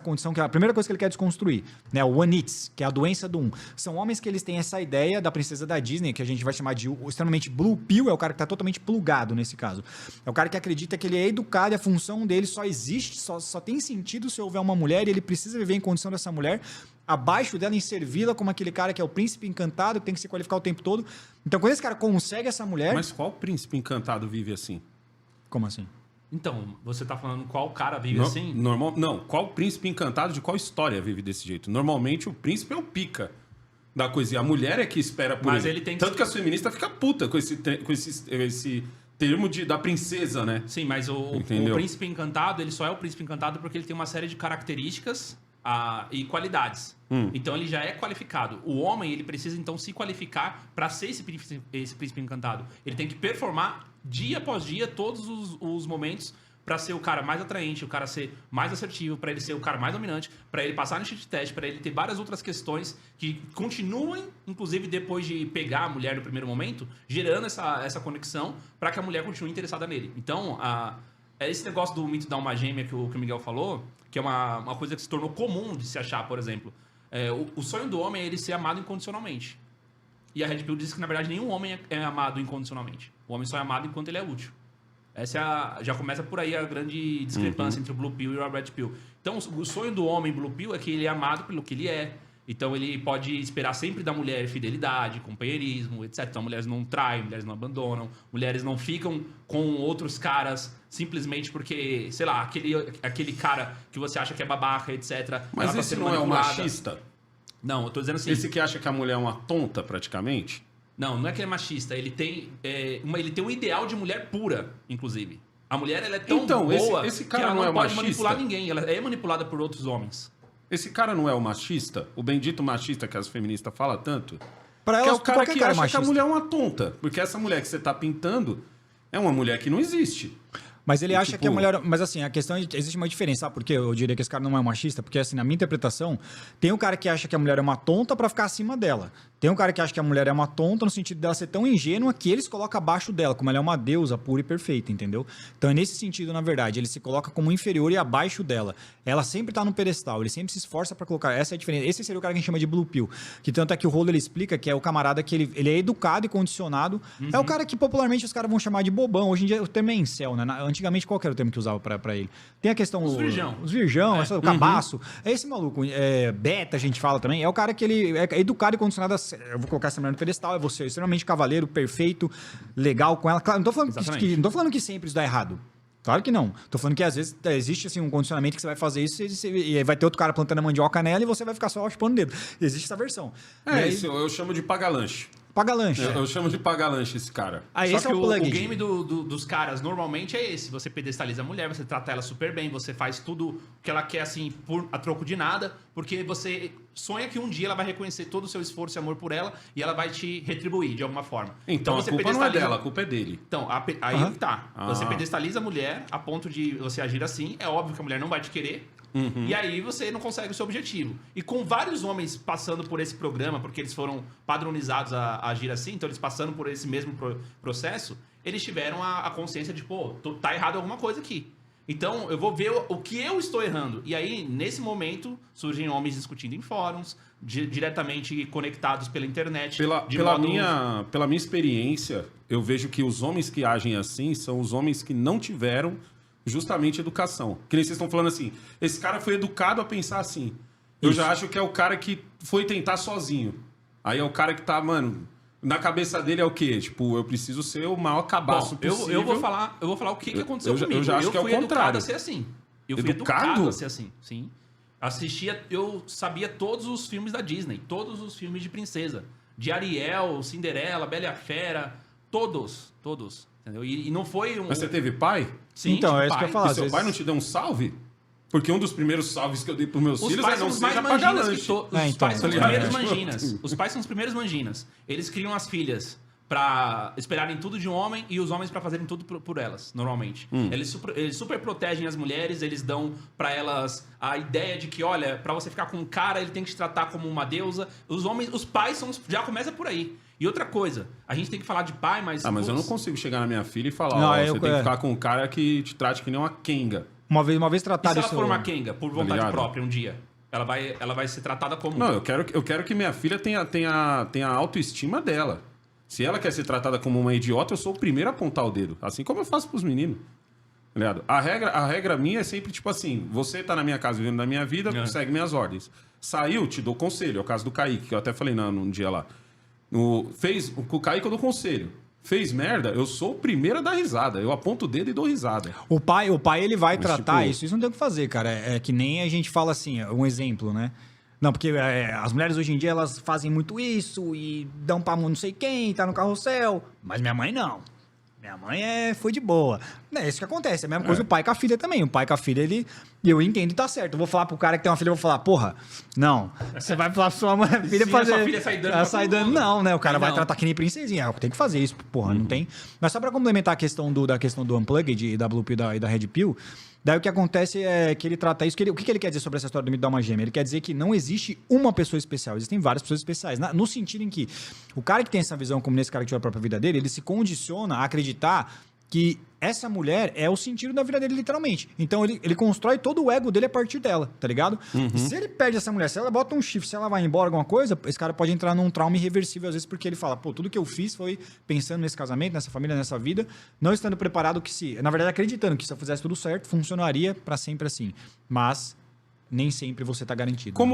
condição que é a primeira coisa que ele quer desconstruir, né? O One It, que é a doença do um. São homens que eles têm essa ideia da princesa da Disney, que a gente vai chamar de extremamente blue pill, é o cara que tá totalmente plugado nesse caso. É o cara que acredita que ele é educado e a função dele só existe, só tem sentido se houver uma mulher e ele precisa viver em condição dessa mulher, abaixo dela, em servi-la como aquele cara que é o príncipe encantado, que tem que se qualificar o tempo todo. Então, quando esse cara consegue essa mulher... Mas qual príncipe encantado vive assim? Como assim? Então, você tá falando qual cara vive assim? Não, qual príncipe encantado de qual história vive desse jeito? Normalmente o príncipe é o pica da coisa. E a mulher é que espera por Mas ele. ele tem que... Tanto que a feminista fica puta com esse termo da princesa, né? Sim, mas o príncipe encantado, ele só é o príncipe encantado porque ele tem uma série de características e qualidades. Então ele já é qualificado. O homem, ele precisa então se qualificar para ser esse príncipe encantado. Ele tem que performar dia após dia, todos os momentos, para ser o cara mais atraente, o cara ser mais assertivo, para ele ser o cara mais dominante, para ele passar no cheat test, para ele ter várias outras questões que continuem, inclusive depois de pegar a mulher no primeiro momento, gerando essa conexão para que a mulher continue interessada nele. Então, esse negócio do mito da alma gêmea que o Miguel falou, que é uma coisa que se tornou comum de se achar, por exemplo. O sonho do homem é ele ser amado incondicionalmente. E a Red Pill diz que, na verdade, nenhum homem é amado incondicionalmente. O homem só é amado enquanto ele é útil. Já começa por aí a grande discrepância entre o Blue Pill e o Red Pill. Então, o sonho do homem Blue Pill é que ele é amado pelo que ele é. Então, ele pode esperar sempre da mulher fidelidade, companheirismo, etc. Então, mulheres não traem, mulheres não abandonam, mulheres não ficam com outros caras simplesmente porque, sei lá, aquele cara que você acha que é babaca, etc. Mas esse não é um machista? Não, eu tô dizendo assim... Esse que acha que a mulher é uma tonta, praticamente? Não é que ele é machista. Ele tem um ideal de mulher pura, inclusive. A mulher, ela é tão boa esse cara que ela não pode machista? manipular ninguém. Ela é manipulada por outros homens. Esse cara não é o machista? O bendito machista que as feministas falam tanto? Pra Que é elas, o cara que acha machista. que a mulher é uma tonta. Porque essa mulher que você tá pintando é uma mulher que não existe. Mas ele acha que a mulher... Mas assim, a questão é que existe uma diferença. Sabe por quê? Eu diria que esse cara não é machista. Porque assim, na minha interpretação, tem um cara que acha que a mulher é uma tonta pra ficar acima dela. Tem um cara que acha que a mulher é uma tonta no sentido dela ser tão ingênua que ele se coloca abaixo dela, como ela é uma deusa pura e perfeita, entendeu? Então é nesse sentido, na verdade. Ele se coloca como inferior e abaixo dela. Ela sempre tá no pedestal. Ele sempre se esforça pra colocar. Essa é a diferença. Esse seria o cara que a gente chama de Blue Pill. Que tanto é que o Rolo ele explica que é o camarada que ele é educado e condicionado. É o cara que popularmente os caras vão chamar de bobão. Hoje em dia o termo é incel, né? Antigamente qual que era o termo que usava pra ele? Tem a questão... Os virgão. Os virgão, o cabaço. É esse maluco. Beta, a gente fala também. É o cara que ele é educado e condicionado a... Eu vou colocar essa mulher no pedestal, é você extremamente cavaleiro, perfeito, legal com ela. Claro, não tô falando que sempre isso dá errado. Claro que não. Tô falando que às vezes existe assim, um condicionamento que você vai fazer isso e vai ter outro cara plantando a mandioca nela e você vai ficar só chupando o dedo. Existe essa versão. Isso eu chamo de paga-lanche. Paga-lanche. Eu chamo de paga-lanche esse cara. Só Esse que é o plug game dos caras normalmente é esse. Você pedestaliza a mulher, você trata ela super bem, você faz tudo que ela quer assim a troco de nada, porque você sonha que um dia ela vai reconhecer todo o seu esforço e amor por ela e ela vai te retribuir de alguma forma. Então a culpa não é dela, a culpa é dele. Então, aí tá. Você pedestaliza a mulher a ponto de você agir assim. É óbvio que a mulher não vai te querer. E aí você não consegue o seu objetivo. E com vários homens passando por esse programa, porque eles foram padronizados a agir assim, então eles passando por esse mesmo processo, eles tiveram a consciência de, pô, tá errado alguma coisa aqui. Então eu vou ver o que eu estou errando. E aí, nesse momento, surgem homens discutindo em fóruns, diretamente conectados pela internet. Pela minha experiência, eu vejo que os homens que agem assim são os homens que não tiveram justamente educação. Que nem vocês estão falando assim, esse cara foi educado a pensar assim. Eu já acho que é o cara que foi tentar sozinho. Aí é o cara que tá, mano, na cabeça dele é o quê? Tipo, eu preciso ser o maior cabaço possível. Eu vou falar o que aconteceu comigo. Eu já acho que é o contrário. Eu fui educado a ser assim. Eu fui educado a ser assim, sim. Eu sabia todos os filmes da Disney, todos os filmes de princesa. De Ariel, Cinderela, Bela e a Fera, todos. Entendeu? E não foi um... Mas você teve pai? Sim, então, é isso que eu ia falar. E seu pai não te deu um salve? Porque um dos primeiros salves que eu dei pros meus filhos é não seja pagar lanche. Os pais são os primeiros manginas. Os pais são os primeiros manginas. Eles criam as filhas pra esperarem tudo de um homem e os homens pra fazerem tudo por elas, normalmente. Eles super protegem as mulheres, eles dão pra elas a ideia de que, olha, pra você ficar com um cara, ele tem que te tratar como uma deusa. Os pais já começa por aí. E outra coisa, a gente tem que falar de pai, mas... Mas eu não consigo chegar na minha filha e falar, você tem que ficar com um cara que te trate que nem uma Kenga. Uma vez E se tratado ela isso... for uma Kenga, por vontade ligado? própria, um dia? Ela vai ser tratada como... Não, eu quero que minha filha tenha a autoestima dela. Se ela quer ser tratada como uma idiota, eu sou o primeiro a apontar o dedo. Assim como eu faço pros meninos. Tá ligado? A regra minha é sempre tipo assim: você tá na minha casa vivendo na minha vida, segue minhas ordens. Saiu, te dou conselho. É o caso do Kaique, que eu até falei num dia lá. Com o Kaique eu dou conselho. Fez merda, eu sou o primeiro a dar risada. Eu aponto o dedo e dou risada. O pai ele vai tratar tipo... isso não tem o que fazer, cara. É que nem a gente fala assim, um exemplo, né? Não, porque as mulheres hoje em dia, elas fazem muito isso e dão pra não sei quem, tá no carrossel. Mas minha mãe não. Minha mãe foi de boa. É isso que acontece. É a mesma coisa o pai com a filha também. O pai com a filha, eu entendo e tá certo. Eu vou falar pro cara que tem uma filha, eu vou falar, porra, não. Você vai falar pra sua filha Sim, fazer... a sua filha sai dando. Não, né? O cara vai não. tratar que nem princesinha. Tem que fazer isso, porra, não tem. Mas só pra complementar a questão do Unplugged e da Blue Pill e da Red Pill, daí o que acontece é que ele trata isso. O que ele quer dizer sobre essa história do mito da alma gêmea? Ele quer dizer que não existe uma pessoa especial, existem várias pessoas especiais. No sentido em que o cara que tem essa visão, como nesse cara que tirou a própria vida dele, ele se condiciona a acreditar que essa mulher é o sentido da vida dele, literalmente. Então, ele constrói todo o ego dele a partir dela, tá ligado? E se ele perde essa mulher, se ela bota um chifre, se ela vai embora, alguma coisa, esse cara pode entrar num trauma irreversível, às vezes, porque ele fala, pô, tudo que eu fiz foi pensando nesse casamento, nessa família, nessa vida, não estando preparado na verdade, acreditando que se eu fizesse tudo certo, funcionaria pra sempre assim. Mas nem sempre você tá garantido. Como